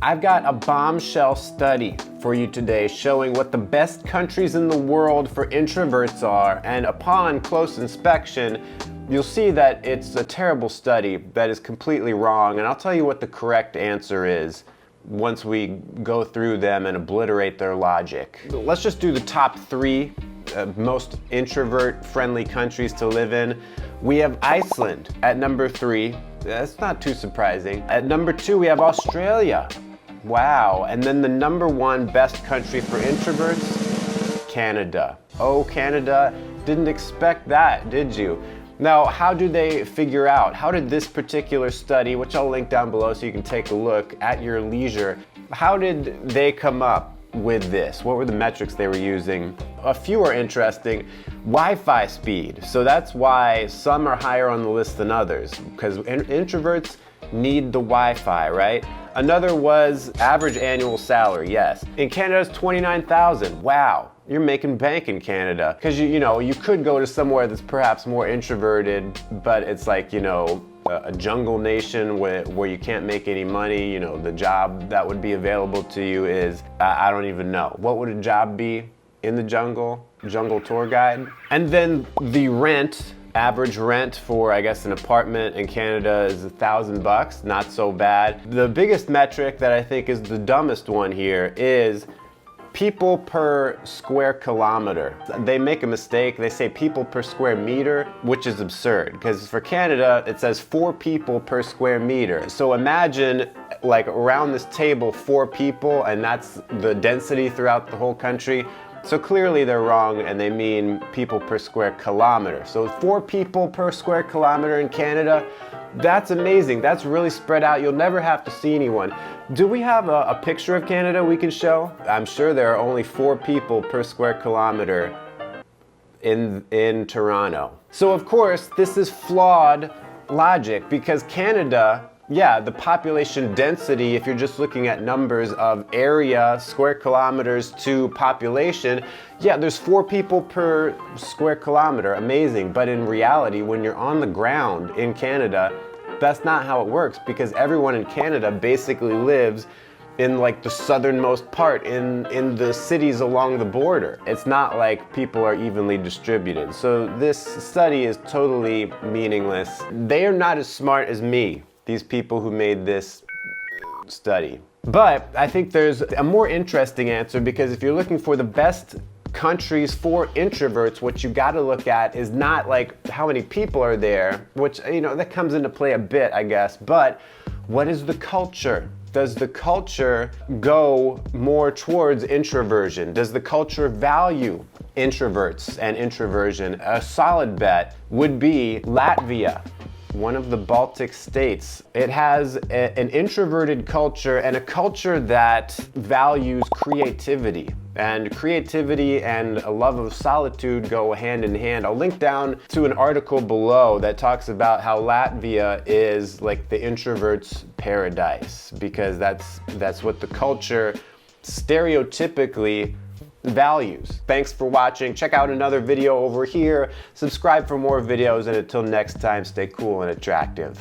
I've got a bombshell study for you today showing what the best countries in the world for introverts are, and upon close inspection, you'll see that it's a terrible study that is completely wrong, and I'll tell you what the correct answer is once we go through them and obliterate their logic. Let's just do the top three most introvert-friendly countries to live in. We have Iceland at number 3. That's not too surprising. At number 2, we have Australia. Wow. And then the number 1 best country for introverts, Canada. Oh, Canada, didn't expect that, did you? Now, how do they figure out? How did this particular study, which I'll link down below so you can take a look at your leisure, how did they come up with this? What were the metrics they were using? A few are interesting. Wi-Fi speed. So that's why some are higher on the list than others, because introverts need the Wi-Fi, right? Another was average annual salary. Yes. In Canada, it's $29,000. Wow. You're making bank in Canada. Because you could go to somewhere that's perhaps more introverted, but it's like, a jungle nation where you can't make any money. The job that would be available to you is, I don't even know. What would a job be in the jungle? Jungle tour guide? And then the rent, average rent for, I guess, an apartment in Canada is $1,000, not so bad. The biggest metric that I think is the dumbest one here is people per square kilometer. They make a mistake, they say people per square meter, which is absurd, because for Canada, it says 4 people per square meter. So imagine, like, around this table, 4 people, and that's the density throughout the whole country. So clearly they're wrong, and they mean people per square kilometer. So 4 people per square kilometer in Canada, that's amazing. That's really spread out. You'll never have to see anyone. Do we have a picture of Canada we can show? I'm sure there are only 4 people per square kilometer in Toronto. So of course, this is flawed logic, because Canada, yeah, the population density, if you're just looking at numbers of area, square kilometers to population, yeah, there's 4 people per square kilometer, amazing. But in reality, when you're on the ground in Canada, that's not how it works, because everyone in Canada basically lives in like the southernmost part, in the cities along the border. It's not like people are evenly distributed. So this study is totally meaningless. They are not as smart as me, these people who made this study. But I think there's a more interesting answer, because if you're looking for the best countries for introverts, what you got to look at is not like how many people are there, which, that comes into play a bit, I guess, but what is the culture? Does the culture go more towards introversion? Does the culture value introverts and introversion? A solid bet would be Latvia, one of the Baltic states. It has an introverted culture, and a culture that values creativity. And creativity and a love of solitude go hand in hand. I'll link down to an article below that talks about how Latvia is like the introvert's paradise, because that's what the culture stereotypically values. Thanks for watching. Check out another video over here. Subscribe for more videos, and until next time, stay cool and attractive.